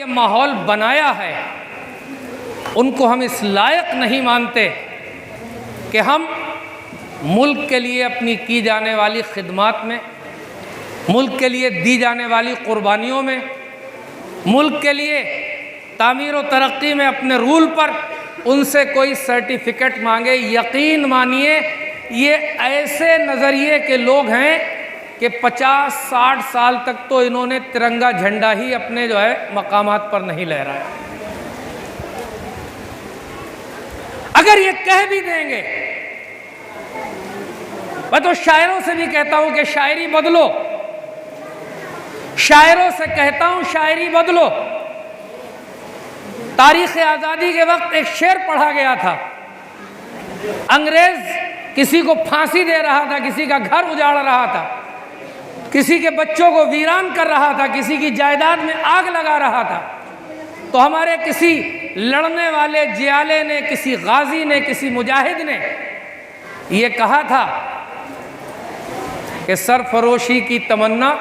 یہ ماحول بنایا ہے ان کو ہم اس لائق نہیں مانتے کہ ہم ملک کے لیے اپنی کی جانے والی خدمات میں، ملک کے لیے دی جانے والی قربانیوں میں، ملک کے لیے تعمیر و ترقی میں اپنے رول پر ان سے کوئی سرٹیفکیٹ مانگے۔ یقین مانیے یہ ایسے نظریے کے لوگ ہیں کہ 50-60 سال تک تو انہوں نے ترنگا جھنڈا ہی اپنے مقامات پر نہیں لہرایا۔ اگر یہ کہہ بھی دیں گے، میں تو شاعروں سے بھی کہتا ہوں کہ شاعری بدلو، شاعروں سے کہتا ہوں شاعری بدلو۔ تاریخ آزادی کے وقت ایک شعر پڑھا گیا تھا، انگریز کسی کو پھانسی دے رہا تھا، کسی کا گھر اجاڑ رہا تھا، کسی کے بچوں کو ویران کر رہا تھا، کسی کی جائیداد میں آگ لگا رہا تھا، تو ہمارے کسی لڑنے والے جیالے نے، کسی غازی نے، کسی مجاہد نے یہ کہا تھا کہ سرفروشی کی تمنا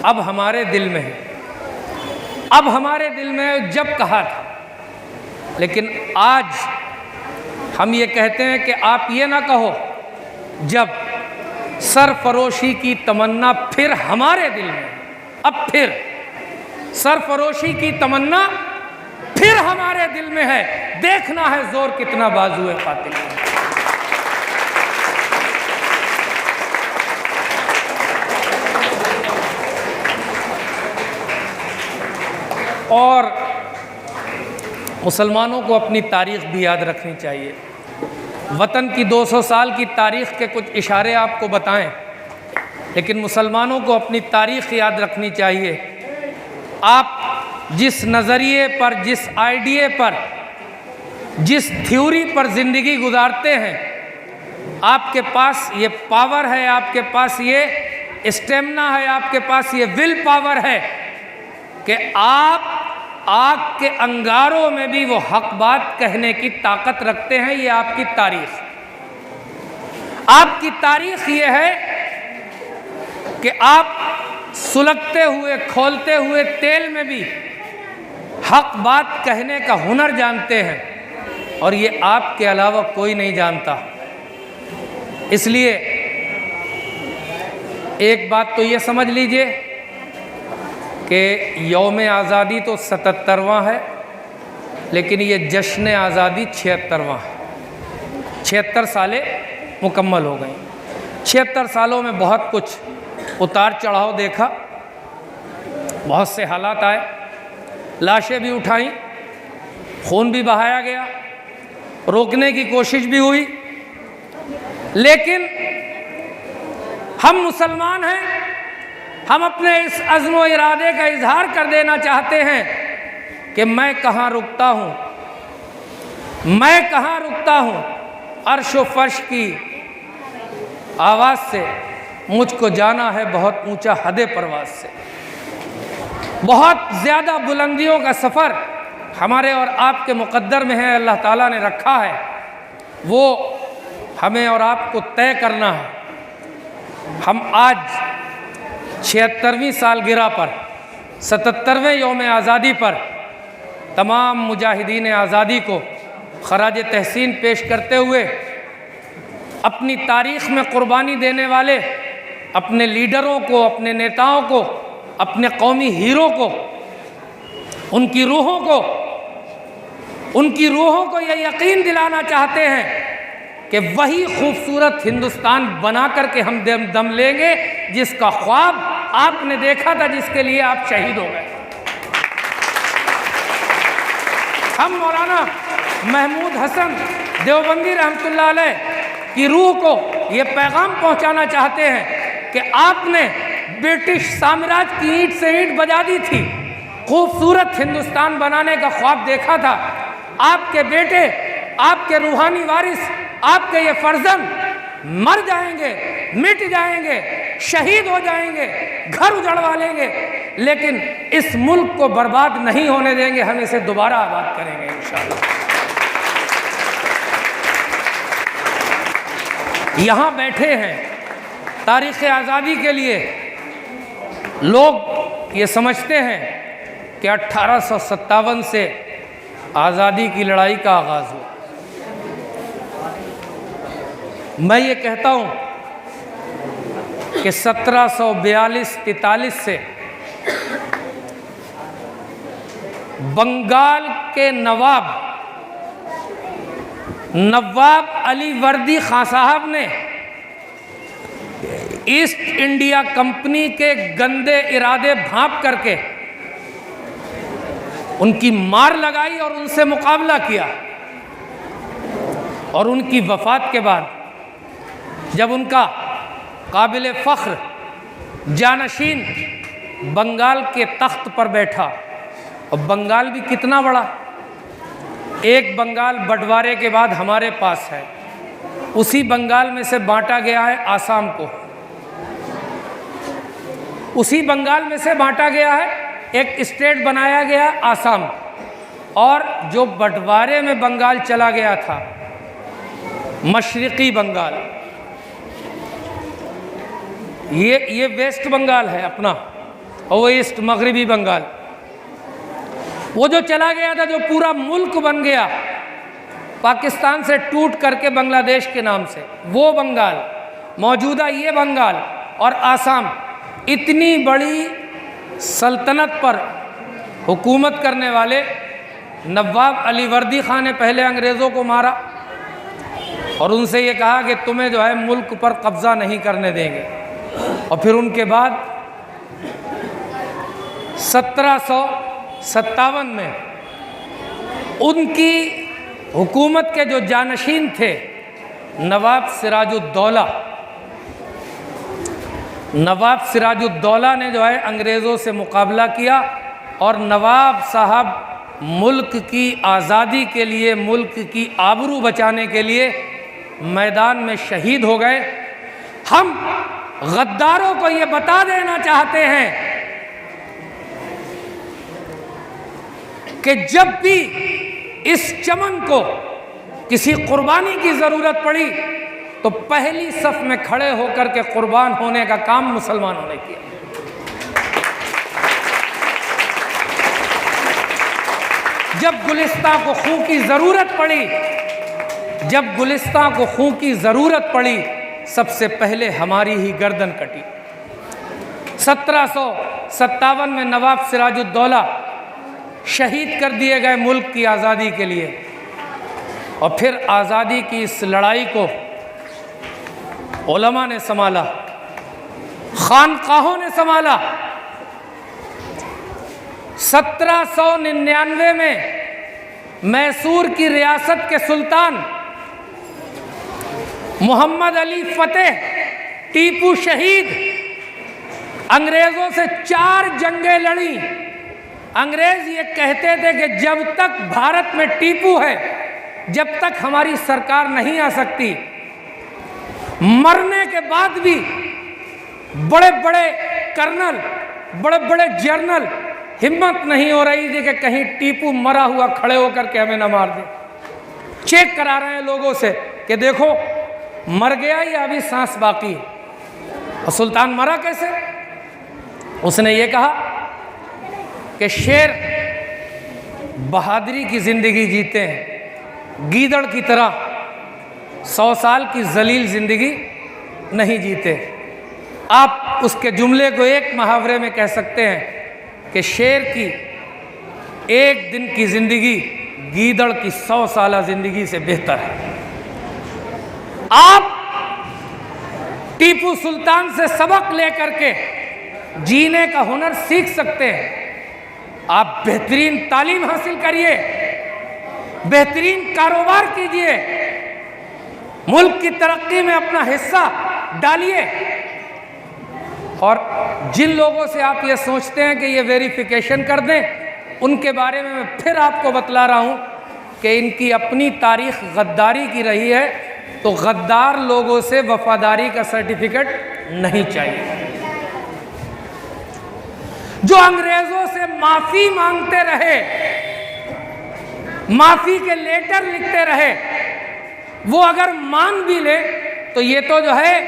اب ہمارے دل میں ہے، اب ہمارے دل میں ہے، جب کہا تھا۔ لیکن آج ہم یہ کہتے ہیں کہ آپ یہ نہ کہو جب سرفروشی کی تمنا پھر ہمارے دل میں ہے، اب پھر سرفروشی کی تمنا پھر ہمارے دل میں ہے، دیکھنا ہے زور کتنا بازو ہے قاتل۔ اور مسلمانوں کو اپنی تاریخ بھی یاد رکھنی چاہیے۔ وطن کی 200 سال کی تاریخ کے کچھ اشارے آپ کو بتائیں، لیکن مسلمانوں کو اپنی تاریخ یاد رکھنی چاہیے۔ آپ جس نظریے پر، جس آئیڈیے پر، جس تھیوری پر زندگی گزارتے ہیں، آپ کے پاس یہ پاور ہے، آپ کے پاس یہ اسٹیمنا ہے، آپ کے پاس یہ ول پاور ہے کہ آپ آگ کے انگاروں میں بھی وہ حق بات کہنے کی طاقت رکھتے ہیں۔ یہ آپ کی تاریخ، آپ کی تاریخ یہ ہے کہ آپ سلگتے ہوئے، کھولتے ہوئے تیل میں بھی حق بات کہنے کا ہنر جانتے ہیں، اور یہ آپ کے علاوہ کوئی نہیں جانتا۔ اس لیے ایک بات تو یہ سمجھ لیجئے کہ یوم آزادی تو 77واں ہے، لیکن یہ جشن آزادی 76واں ہے۔ 76 سالیں مکمل ہو گئیں۔ 76 سالوں میں بہت کچھ اتار چڑھاؤ دیکھا، بہت سے حالات آئے، لاشیں بھی اٹھائیں، خون بھی بہایا گیا، روکنے کی کوشش بھی ہوئی، لیکن ہم مسلمان ہیں، ہم اپنے اس عزم و ارادے کا اظہار کر دینا چاہتے ہیں کہ میں کہاں رکتا ہوں، میں کہاں رکتا ہوں۔ عرش و فرش کی آواز سے مجھ کو جانا ہے بہت اونچا حد پرواز سے۔ بہت زیادہ بلندیوں کا سفر ہمارے اور آپ کے مقدر میں ہے، اللہ تعالیٰ نے رکھا ہے، وہ ہمیں اور آپ کو طے کرنا ہے۔ ہم آج 76ویں سالگرہ پر، 77ویں یوم آزادی پر تمام مجاہدین آزادی کو خراج تحسین پیش کرتے ہوئے اپنی تاریخ میں قربانی دینے والے اپنے لیڈروں کو، اپنے نیتاؤں کو، اپنے قومی ہیرو کو، ان کی روحوں کو یہ یقین دلانا چاہتے ہیں کہ وہی خوبصورت ہندوستان بنا کر کے ہم دم لیں گے جس کا خواب آپ نے دیکھا تھا، جس کے لیے آپ شہید ہو گئے۔ ہم مولانا محمود حسن دیوبندی رحمۃ اللہ علیہ کی روح کو یہ پیغام پہنچانا چاہتے ہیں کہ آپ نے برٹش سامراج کی اینٹ سے اینٹ بجا دی تھی، خوبصورت ہندوستان بنانے کا خواب دیکھا تھا۔ آپ کے بیٹے، آپ کے روحانی وارث، آپ کے یہ فرزند مر جائیں گے، مٹ جائیں گے، شہید ہو جائیں گے، گھر اجڑوا لیں گے، لیکن اس ملک کو برباد نہیں ہونے دیں گے، ہم اسے دوبارہ آباد کریں گے انشاءاللہ۔ یہاں بیٹھے ہیں تاریخ آزادی کے لیے لوگ، یہ سمجھتے ہیں کہ 1857 سے آزادی کی لڑائی کا آغاز ہوا۔ میں یہ کہتا ہوں کہ 1742-43 سے بنگال کے نواب علی وردی خان صاحب نے ایسٹ انڈیا کمپنی کے گندے ارادے بھانپ کر کے ان کی مار لگائی اور ان سے مقابلہ کیا، اور ان کی وفات کے بعد جب ان کا قابل فخر جانشین بنگال کے تخت پر بیٹھا، اور بنگال بھی کتنا بڑا، ایک بنگال بٹوارے کے بعد ہمارے پاس ہے، اسی بنگال میں سے بانٹا گیا ہے آسام کو، اسی بنگال میں سے بانٹا گیا ہے، ایک اسٹیٹ بنایا گیا آسام، اور جو بٹوارے میں بنگال چلا گیا تھا مشرقی بنگال، یہ ویسٹ بنگال ہے اپنا، اور وہ ایسٹ مغربی بنگال، وہ جو چلا گیا تھا، جو پورا ملک بن گیا پاکستان سے ٹوٹ کر کے بنگلہ دیش کے نام سے، وہ بنگال، موجودہ یہ بنگال اور آسام، اتنی بڑی سلطنت پر حکومت کرنے والے نواب علی وردی خان نے پہلے انگریزوں کو مارا اور ان سے یہ کہا کہ تمہیں جو ہے ملک پر قبضہ نہیں کرنے دیں گے، اور پھر ان کے بعد 1757 میں ان کی حکومت کے جو جانشین تھے نواب سراج الدولہ نے جو ہے انگریزوں سے مقابلہ کیا، اور نواب صاحب ملک کی آزادی کے لیے، ملک کی آبرو بچانے کے لیے میدان میں شہید ہو گئے۔ ہم غداروں کو یہ بتا دینا چاہتے ہیں کہ جب بھی اس چمن کو کسی قربانی کی ضرورت پڑی تو پہلی صف میں کھڑے ہو کر کے قربان ہونے کا کام مسلمانوں نے کیا۔ جب گلستان کو خون کی ضرورت پڑی سب سے پہلے ہماری ہی گردن کٹی۔ 1757 میں نواب سراج الدولہ شہید کر دیے گئے ملک کی آزادی کے لیے، اور پھر آزادی کی اس لڑائی کو علماء نے سنبھالا، خانقاہوں نے سنبھالا۔ 1799 میں میسور کی ریاست کے سلطان محمد علی فتح ٹیپو شہید انگریزوں سے 4 جنگیں لڑیں۔ انگریز یہ کہتے تھے کہ جب تک بھارت میں ٹیپو ہے، جب تک ہماری سرکار نہیں آ سکتی۔ مرنے کے بعد بھی بڑے بڑے کرنل، بڑے بڑے جرنل ہمت نہیں ہو رہی تھی کہ کہیں ٹیپو مرا ہوا کھڑے ہو کر کے ہمیں نہ مار دے۔ چیک کرا رہے ہیں لوگوں سے کہ دیکھو مر گیا یا ابھی سانس باقی ہے۔ اور سلطان مرا کیسے؟ اس نے یہ کہا کہ شیر بہادری کی زندگی جیتے ہیں، گیدڑ کی طرح 100 سال کی ذلیل زندگی نہیں جیتے۔ آپ اس کے جملے کو ایک محاورے میں کہہ سکتے ہیں کہ شیر کی 1 دن کی زندگی گیدڑ کی 100 سالہ زندگی سے بہتر ہے۔ آپ ٹیپو سلطان سے سبق لے کر کے جینے کا ہنر سیکھ سکتے ہیں۔ آپ بہترین تعلیم حاصل کریے، بہترین کاروبار کیجئے، ملک کی ترقی میں اپنا حصہ ڈالیے۔ اور جن لوگوں سے آپ یہ سوچتے ہیں کہ یہ ویریفیکیشن کر دیں، ان کے بارے میں پھر آپ کو بتلا رہا ہوں کہ ان کی اپنی تاریخ غداری کی رہی ہے، تو غدار لوگوں سے وفاداری کا سرٹیفکیٹ نہیں چاہیے۔ جو انگریزوں سے معافی مانگتے رہے، معافی کے لیٹر لکھتے رہے، وہ اگر مان بھی لے تو یہ تو جو ہے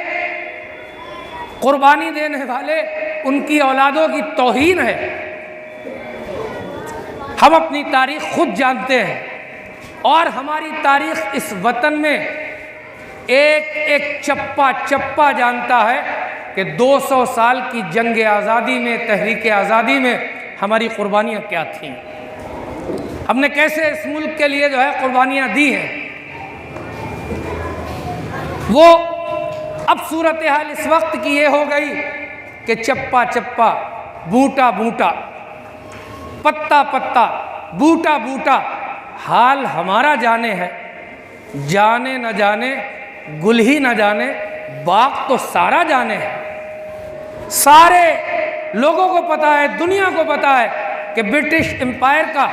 قربانی دینے والے ان کی اولادوں کی توہین ہے۔ ہم اپنی تاریخ خود جانتے ہیں، اور ہماری تاریخ اس وطن میں ایک ایک چپا چپا جانتا ہے کہ 200 سال کی جنگ آزادی میں، تحریک آزادی میں ہماری قربانیاں کیا تھیں، ہم نے کیسے اس ملک کے لیے جو ہے قربانیاں دی ہیں۔ وہ اب صورتحال اس وقت کی یہ ہو گئی کہ چپا چپا، بوٹا بوٹا، پتا پتا، بوٹا بوٹا، حال ہمارا جانے ہے، جانے نہ جانے، گل ہی نہ جانے، باغ تو سارا جانے ہے۔ سارے لوگوں کو پتا ہے، دنیا کو پتا ہے کہ برٹش امپائر کا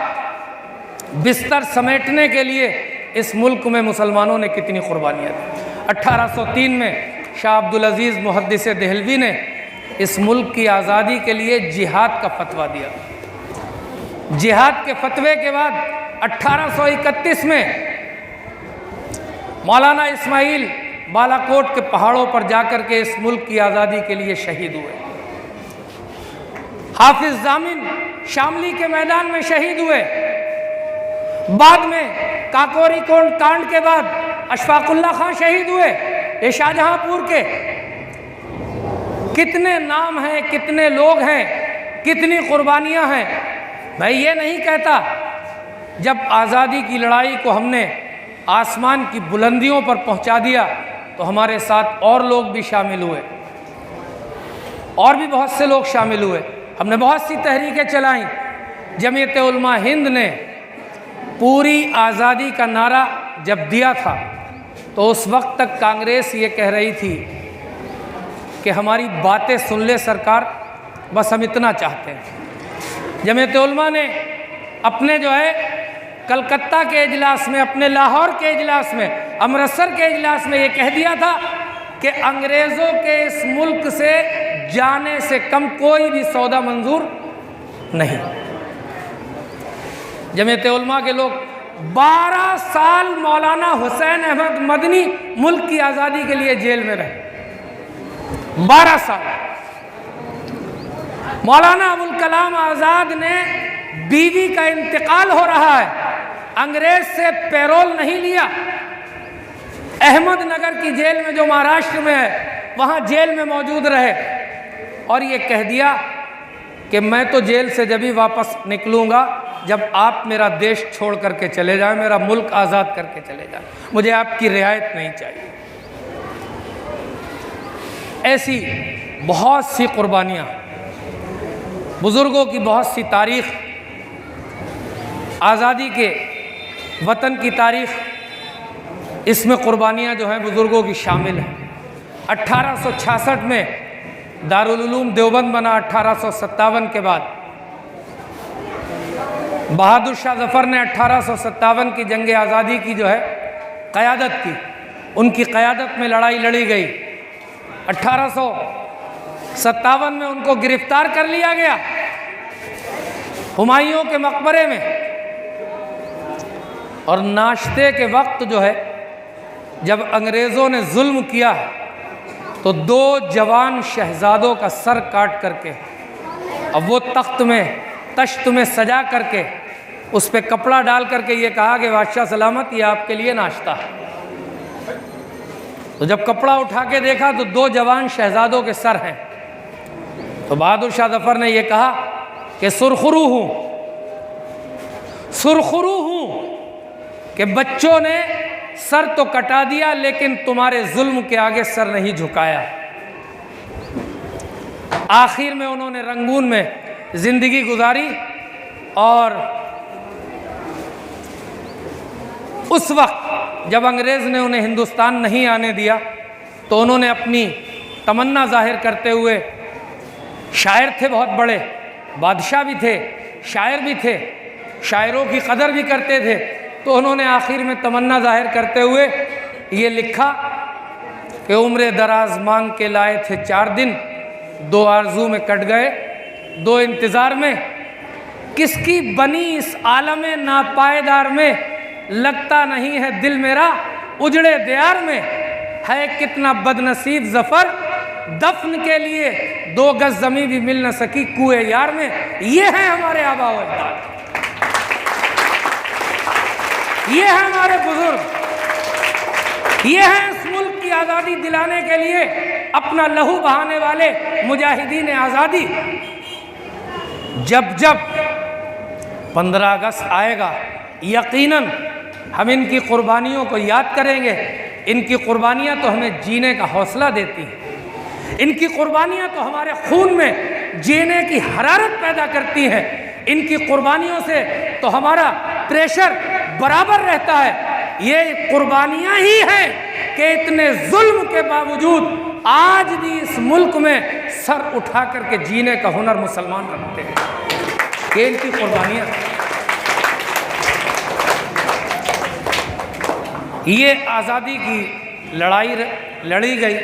بستر سمیٹنے کے لیے اس ملک میں مسلمانوں نے کتنی قربانیاں دی۔ 1803 میں شاہ عبدالعزیز محدث دہلوی نے اس ملک کی آزادی کے لیے جہاد کا فتویٰ دیا۔ جہاد کے فتوے کے بعد 1831 میں مولانا اسماعیل بالاکوٹ کے پہاڑوں پر جا کر کے اس ملک کی آزادی کے لیے شہید ہوئے۔ حافظ ضامن شاملی کے میدان میں شہید ہوئے۔ بعد میں کاکوری کانڈ کے بعد اشفاق اللہ خان شہید ہوئے، یہ شاہجہاں پور کے۔ کتنے نام ہیں، کتنے لوگ ہیں، کتنی قربانیاں ہیں۔ میں یہ نہیں کہتا جب آزادی کی لڑائی کو ہم نے آسمان کی بلندیوں پر پہنچا دیا تو ہمارے ساتھ اور لوگ بھی شامل ہوئے، اور بھی بہت سے لوگ شامل ہوئے۔ ہم نے بہت سی تحریکیں چلائیں۔ جمعیت علماء ہند نے پوری آزادی کا نعرہ جب دیا تھا تو اس وقت تک کانگریس یہ کہہ رہی تھی کہ ہماری باتیں سن لے سرکار، بس ہم اتنا چاہتے ہیں۔ جمعیت علماء نے اپنے جو ہے کلکتہ کے اجلاس میں، اپنے لاہور کے اجلاس میں، امرتسر کے اجلاس میں یہ کہہ دیا تھا کہ انگریزوں کے اس ملک سے جانے سے کم کوئی بھی سودا منظور نہیں۔ جمعیت علماء کے لوگ 12 سال مولانا حسین احمد مدنی ملک کی آزادی کے لیے جیل میں رہے، 12 سال۔ مولانا ابوالکلام آزاد نے بیوی کا انتقال ہو رہا ہے، انگریز سے پیرول نہیں لیا، احمد نگر کی جیل میں جو مہاراشٹر میں ہے وہاں جیل میں موجود رہے، اور یہ کہہ دیا کہ میں تو جیل سے جبھی واپس نکلوں گا جب آپ میرا دیش چھوڑ کر کے چلے جائیں، میرا ملک آزاد کر کے چلے جائیں، مجھے آپ کی رعایت نہیں چاہیے۔ ایسی بہت سی قربانیاں، بزرگوں کی بہت سی تاریخ، آزادی کے وطن کی تاریخ، اس میں قربانیاں جو ہیں بزرگوں کی شامل ہیں۔ 1866 میں دارالعلوم دیوبند بنا، 1857 کے بعد بہادر شاہ ظفر نے 1857 کی جنگ آزادی کی جو ہے قیادت کی، ان کی قیادت میں لڑائی لڑی گئی۔ 1857 میں ان کو گرفتار کر لیا گیا ہمایوں کے مقبرے میں، اور ناشتے کے وقت جو ہے جب انگریزوں نے ظلم کیا تو 2 جوان شہزادوں کا سر کاٹ کر کے اب وہ تخت میں سجا کر کے اس پہ کپڑا ڈال کر کے یہ کہا کہ بادشاہ سلامت، یہ آپ کے لیے ناشتہ ہے۔ تو جب کپڑا اٹھا کے دیکھا تو 2 جوان شہزادوں کے سر ہیں، تو بہادر شاہ ظفر نے یہ کہا کہ سرخرو ہوں کہ بچوں نے سر تو کٹا دیا لیکن تمہارے ظلم کے آگے سر نہیں جھکایا۔ آخر میں انہوں نے رنگون میں زندگی گزاری، اور اس وقت جب انگریز نے انہیں ہندوستان نہیں آنے دیا تو انہوں نے اپنی تمنا ظاہر کرتے ہوئے، شاعر تھے بہت بڑے، بادشاہ بھی تھے، شاعر بھی تھے، شاعروں کی قدر بھی کرتے تھے، تو انہوں نے آخر میں تمنا ظاہر کرتے ہوئے یہ لکھا کہ عمر دراز مانگ کے لائے تھے 4 دن، 2 آرزو میں کٹ گئے 2 انتظار میں، کس کی بنی اس عالم ناپائیدار میں، لگتا نہیں ہے دل میرا اجڑے دیار میں، ہے کتنا بد نصیب ظفر دفن کے لیے 2 گز زمین بھی مل نہ سکی کوئے یار میں۔ یہ ہیں ہمارے آباء و اجداد۔ یہ ہیں ہمارے بزرگ، یہ ہیں اس ملک کی آزادی دلانے کے لیے اپنا لہو بہانے والے مجاہدین آزادی۔ جب جب 15 اگست آئے گا یقیناً ہم ان کی قربانیوں کو یاد کریں گے۔ ان کی قربانیاں تو ہمیں جینے کا حوصلہ دیتی ہیں، ان کی قربانیاں تو ہمارے خون میں جینے کی حرارت پیدا کرتی ہیں، ان کی قربانیوں سے تو ہمارا پریشر برابر رہتا ہے۔ یہ قربانیاں ہی ہیں کہ اتنے ظلم کے باوجود آج بھی اس ملک میں سر اٹھا کر کے جینے کا ہنر مسلمان رکھتے ہیں، یہ ان کی قربانیاں۔ یہ آزادی کی لڑائی لڑی گئی۔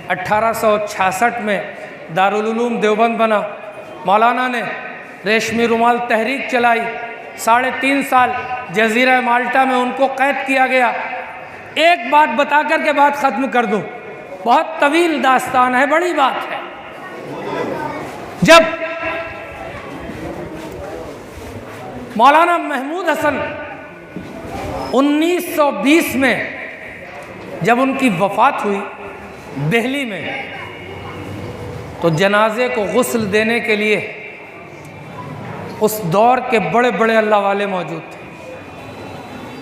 1866 میں دارالعلوم دیوبند بنا، مولانا نے ریشمی رومال تحریک چلائی، 3.5 سال جزیرہ مالٹا میں ان کو قید کیا گیا۔ ایک بات بتا کر کے بات ختم کر دوں، بہت طویل داستان ہے، بڑی بات ہے۔ جب مولانا محمود حسن 1920 میں جب ان کی وفات ہوئی دہلی میں، تو جنازے کو غسل دینے کے لیے اس دور کے بڑے بڑے اللہ والے موجود تھے۔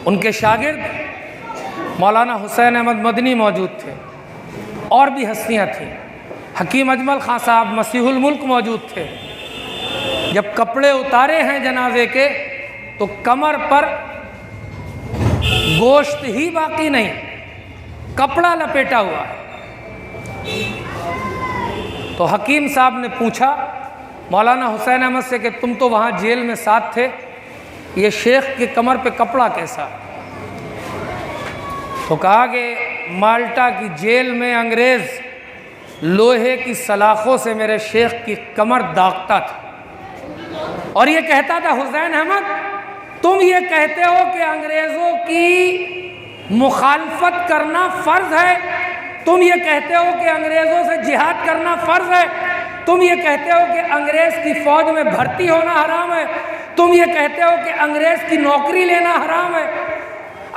ان کے شاگرد مولانا حسین احمد مدنی موجود تھے، اور بھی ہستیاں تھیں، حکیم اجمل خان صاحب مسیح الملک موجود تھے۔ جب کپڑے اتارے ہیں جنازے کے تو کمر پر گوشت ہی باقی نہیں، کپڑا لپیٹا ہوا ہے۔ تو حکیم صاحب نے پوچھا مولانا حسین احمد سے کہ تم تو وہاں جیل میں ساتھ تھے، یہ شیخ کی کمر پہ کپڑا کیسا؟ تو کہا کہ مالٹا کی جیل میں انگریز لوہے کی سلاخوں سے میرے شیخ کی کمر داغتا تھا، اور یہ کہتا تھا حسین احمد تم یہ کہتے ہو کہ انگریزوں کی مخالفت کرنا فرض ہے، تم یہ کہتے ہو کہ انگریزوں سے جہاد کرنا فرض ہے، تم یہ کہتے ہو کہ انگریز کی فوج میں بھرتی ہونا حرام ہے، تم یہ کہتے ہو کہ انگریز کی نوکری لینا حرام ہے،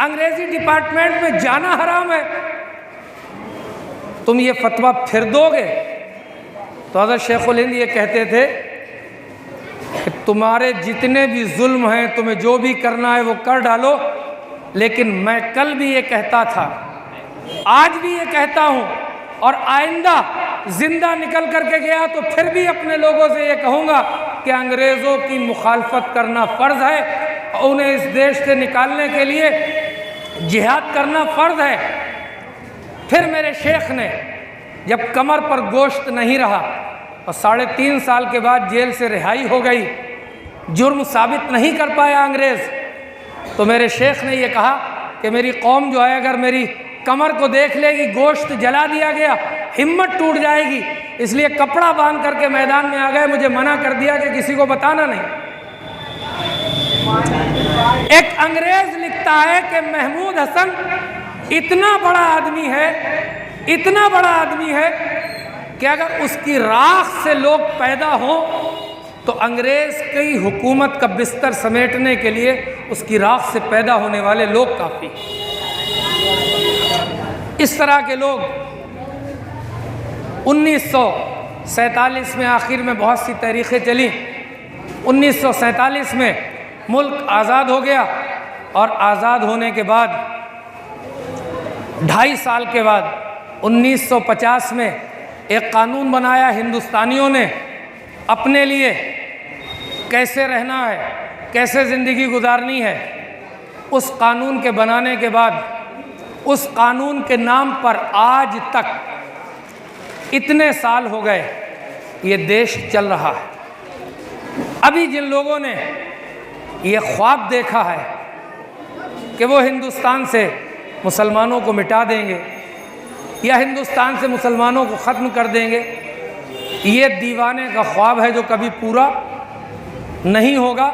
انگریزی ڈپارٹمنٹ میں جانا حرام ہے، تم یہ فتویٰ پھر دو گے؟ تو حضرت شیخ الہند یہ کہتے تھے کہ تمہارے جتنے بھی ظلم ہیں، تمہیں جو بھی کرنا ہے وہ کر ڈالو، لیکن میں کل بھی یہ کہتا تھا، آج بھی یہ کہتا ہوں، اور آئندہ زندہ نکل کر کے گیا تو پھر بھی اپنے لوگوں سے یہ کہوں گا کہ انگریزوں کی مخالفت کرنا فرض ہے، انہیں اس دیش سے نکالنے کے لیے جہاد کرنا فرض ہے۔ پھر میرے شیخ نے جب کمر پر گوشت نہیں رہا اور 3.5 سال کے بعد جیل سے رہائی ہو گئی، جرم ثابت نہیں کر پایا انگریز، تو میرے شیخ نے یہ کہا کہ میری قوم جو ہے اگر میری کمر کو دیکھ لے گی، گوشت جلا دیا گیا، ہمت ٹوٹ جائے گی، اس لیے کپڑا باندھ کر کے میدان میں آ گئے، مجھے منع کر دیا کہ کسی کو بتانا نہیں۔ ایک انگریز لکھتا ہے کہ محمود حسن اتنا بڑا آدمی ہے، اتنا بڑا آدمی ہے کہ اگر اس کی راکھ سے لوگ پیدا ہوں تو انگریز کی حکومت کا بستر سمیٹنے کے لیے اس کی راکھ سے پیدا ہونے والے لوگ کافی۔ اس طرح کے لوگ 1947 میں آخر میں بہت سی تاریخیں چلیں۔ 1947 میں ملک آزاد ہو گیا، اور آزاد ہونے کے بعد 2.5 سال کے بعد 1950 میں ایک قانون بنایا ہندوستانیوں نے اپنے لیے کیسے رہنا ہے، کیسے زندگی گزارنی ہے۔ اس قانون کے بنانے کے بعد اس قانون کے نام پر آج تک اتنے سال ہو گئے یہ دیش چل رہا ہے۔ ابھی جن لوگوں نے یہ خواب دیکھا ہے کہ وہ ہندوستان سے مسلمانوں کو مٹا دیں گے یا ہندوستان سے مسلمانوں کو ختم کر دیں گے، یہ دیوانے کا خواب ہے جو کبھی پورا نہیں ہوگا۔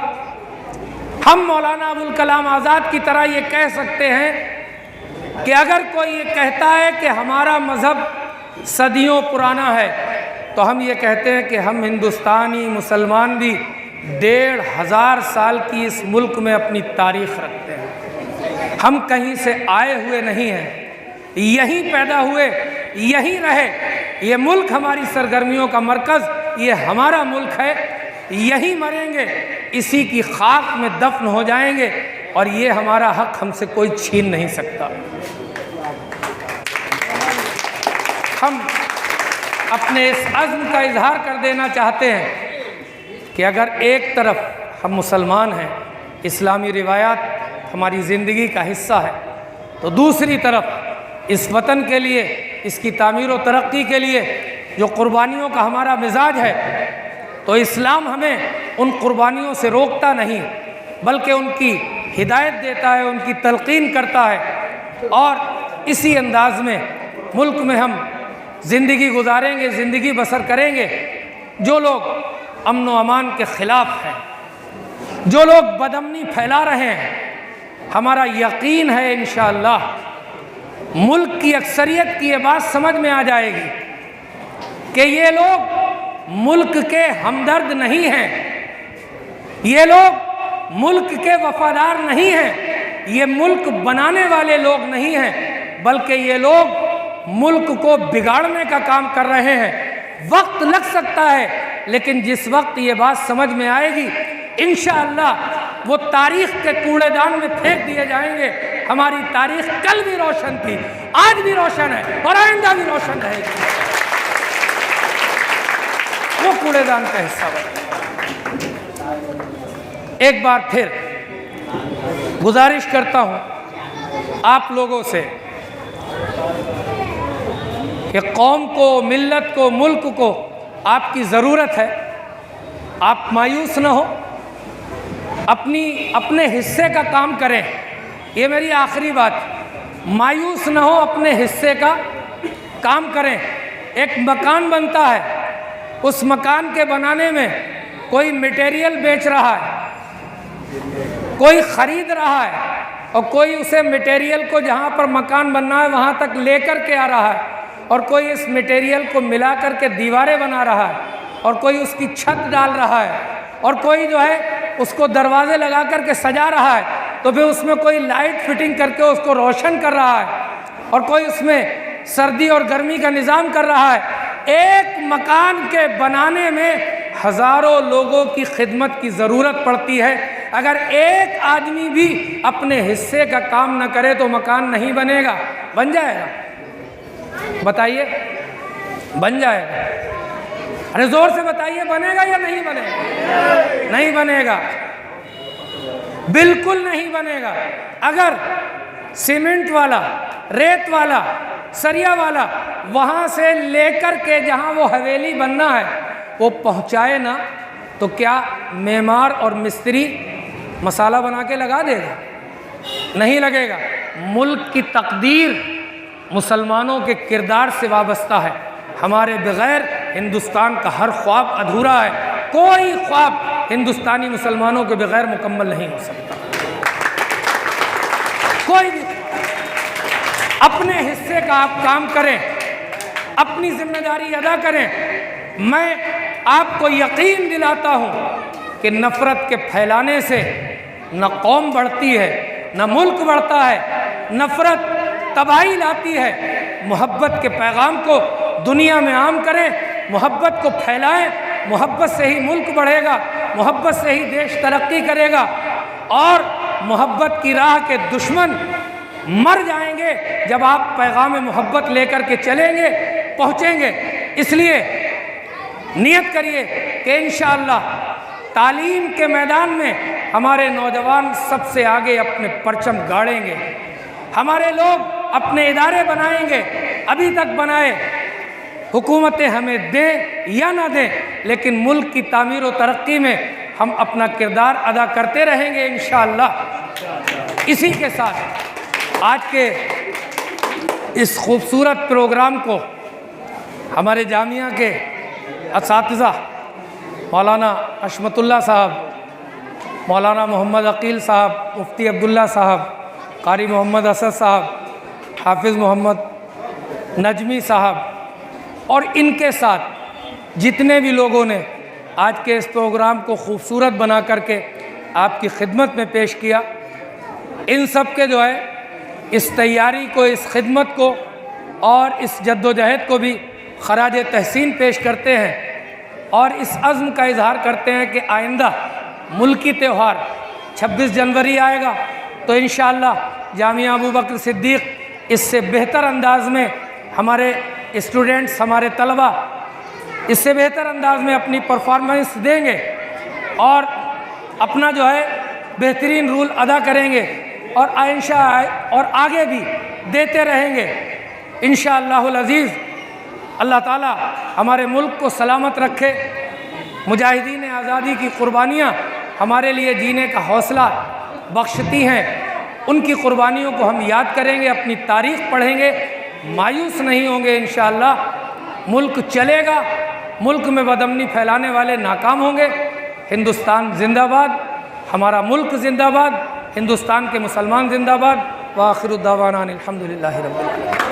ہم مولانا ابوالکلام آزاد کی طرح یہ کہہ سکتے ہیں کہ اگر کوئی یہ کہتا ہے کہ ہمارا مذہب صدیوں پرانا ہے، تو ہم یہ کہتے ہیں کہ ہم ہندوستانی مسلمان بھی 1500 سال کی اس ملک میں اپنی تاریخ رکھتے ہیں۔ ہم کہیں سے آئے ہوئے نہیں ہیں، یہیں پیدا ہوئے، یہیں رہے۔ یہ ملک ہماری سرگرمیوں کا مرکز، یہ ہمارا ملک ہے، یہیں مریں گے، اسی کی خاک میں دفن ہو جائیں گے، اور یہ ہمارا حق ہم سے کوئی چھین نہیں سکتا۔ ہم اپنے اس عزم کا اظہار کر دینا چاہتے ہیں کہ اگر ایک طرف ہم مسلمان ہیں، اسلامی روایات ہماری زندگی کا حصہ ہے، تو دوسری طرف اس وطن کے لیے، اس کی تعمیر و ترقی کے لیے جو قربانیوں کا ہمارا مزاج ہے، تو اسلام ہمیں ان قربانیوں سے روکتا نہیں، بلکہ ان کی ہدایت دیتا ہے، ان کی تلقین کرتا ہے، اور اسی انداز میں ملک میں ہم زندگی گزاریں گے، زندگی بسر کریں گے۔ جو لوگ امن و امان کے خلاف ہیں، جو لوگ بدامنی پھیلا رہے ہیں، ہمارا یقین ہے انشاءاللہ ملک کی اکثریت کی یہ بات سمجھ میں آ جائے گی کہ یہ لوگ ملک کے ہمدرد نہیں ہیں، یہ لوگ ملک کے وفادار نہیں ہیں، یہ ملک بنانے والے لوگ نہیں ہیں، بلکہ یہ لوگ ملک کو بگاڑنے کا کام کر رہے ہیں۔ وقت لگ سکتا ہے، لیکن جس وقت یہ بات سمجھ میں آئے گی انشاءاللہ وہ تاریخ کے کوڑے دان میں پھینک دیے جائیں گے۔ ہماری تاریخ کل بھی روشن تھی، آج بھی روشن ہے، اور آئندہ بھی روشن رہے گی، وہ کوڑے دان کا حصہ بنے۔ ایک بار پھر گزارش کرتا ہوں آپ لوگوں سے کہ قوم کو، ملت کو، ملک کو آپ کی ضرورت ہے۔ آپ مایوس نہ ہو، اپنے حصے کا کام کریں، یہ میری آخری بات۔ مایوس نہ ہو، اپنے حصے کا کام کریں۔ ایک مکان بنتا ہے، اس مکان کے بنانے میں کوئی میٹیریل بیچ رہا ہے، کوئی خرید رہا ہے، اور کوئی اسے میٹیریل کو جہاں پر مکان بننا ہے وہاں تک لے کر کے آ رہا ہے، اور کوئی اس میٹیریل کو ملا کر کے دیواریں بنا رہا ہے، اور کوئی اس کی چھت ڈال رہا ہے، اور کوئی جو ہے اس کو دروازے لگا کر کے سجا رہا ہے، تو پھر اس میں کوئی لائٹ فٹنگ کر کے اس کو روشن کر رہا ہے، اور کوئی اس میں سردی اور گرمی کا نظام کر رہا ہے۔ ایک مکان کے بنانے میں ہزاروں لوگوں کی خدمت کی ضرورت پڑتی ہے۔ اگر ایک آدمی بھی اپنے حصے کا کام نہ کرے تو مکان نہیں بنے گا۔ بن جائے گا؟ بتائیے، بن جائے گا؟ ارے زور سے بتائیے، بنے گا یا نہیں بنے گا؟ نہیں بنے گا، بالکل نہیں بنے گا۔ اگر سیمنٹ والا، ریت والا، سریا والا وہاں سے لے کر کے جہاں وہ حویلی بننا ہے وہ پہنچائے نا، تو کیا معمار اور مستری مسالہ بنا کے لگا دے گا؟ نہیں لگے گا۔ ملک کی تقدیر مسلمانوں کے کردار سے وابستہ ہے۔ ہمارے بغیر ہندوستان کا ہر خواب ادھورا ہے۔ کوئی خواب ہندوستانی مسلمانوں کے بغیر مکمل نہیں ہو سکتا، کوئی بھی۔ اپنے حصے کا آپ کام کریں، اپنی ذمہ داری ادا کریں۔ میں آپ کو یقین دلاتا ہوں کہ نفرت کے پھیلانے سے نہ قوم بڑھتی ہے، نہ ملک بڑھتا ہے۔ نفرت تباہی لاتی ہے۔ محبت کے پیغام کو دنیا میں عام کریں، محبت کو پھیلائیں۔ محبت سے ہی ملک بڑھے گا، محبت سے ہی دیش ترقی کرے گا، اور محبت کی راہ کے دشمن مر جائیں گے جب آپ پیغام محبت لے کر کے چلیں گے، پہنچیں گے۔ اس لیے نیت کریے کہ انشاءاللہ تعلیم کے میدان میں ہمارے نوجوان سب سے آگے اپنے پرچم گاڑیں گے، ہمارے لوگ اپنے ادارے بنائیں گے۔ ابھی تک بنائے، حکومتیں ہمیں دیں یا نہ دیں، لیکن ملک کی تعمیر و ترقی میں ہم اپنا کردار ادا کرتے رہیں گے انشاءاللہ۔ اسی کے ساتھ آج کے اس خوبصورت پروگرام کو ہمارے جامعہ کے اساتذہ مولانا عصمت اللہ صاحب، مولانا محمد عقیل صاحب، مفتی عبداللہ صاحب، قاری محمد اسد صاحب، حافظ محمد نجمی صاحب، اور ان کے ساتھ جتنے بھی لوگوں نے آج کے اس پروگرام کو خوبصورت بنا کر کے آپ کی خدمت میں پیش کیا، ان سب کے جو ہے اس تیاری کو، اس خدمت کو اور اس جد و جہد کو بھی خراج تحسین پیش کرتے ہیں اور اس عزم کا اظہار کرتے ہیں کہ آئندہ ملکی تہوار 26 جنوری آئے گا تو انشاءاللہ جامعہ ابوبکر صدیق اس سے بہتر انداز میں ہمارے اسٹوڈنٹس، ہمارے طلبہ اس سے بہتر انداز میں اپنی پرفارمنس دیں گے اور اپنا جو ہے بہترین رول ادا کریں گے اور اور آگے بھی دیتے رہیں گے انشاءاللہ العزیز۔ اللہ تعالیٰ ہمارے ملک کو سلامت رکھے، مجاہدین آزادی کی قربانیاں ہمارے لیے جینے کا حوصلہ بخشتی ہیں، ان کی قربانیوں کو ہم یاد کریں گے، اپنی تاریخ پڑھیں گے، مایوس نہیں ہوں گے انشاءاللہ۔ ملک چلے گا، ملک میں بدامنی پھیلانے والے ناکام ہوں گے۔ ہندوستان زندہ باد، ہمارا ملک زندہ باد، ہندوستان کے مسلمان زندہ باد۔ وآخر الدعوانا الحمدللہ رب العالمین۔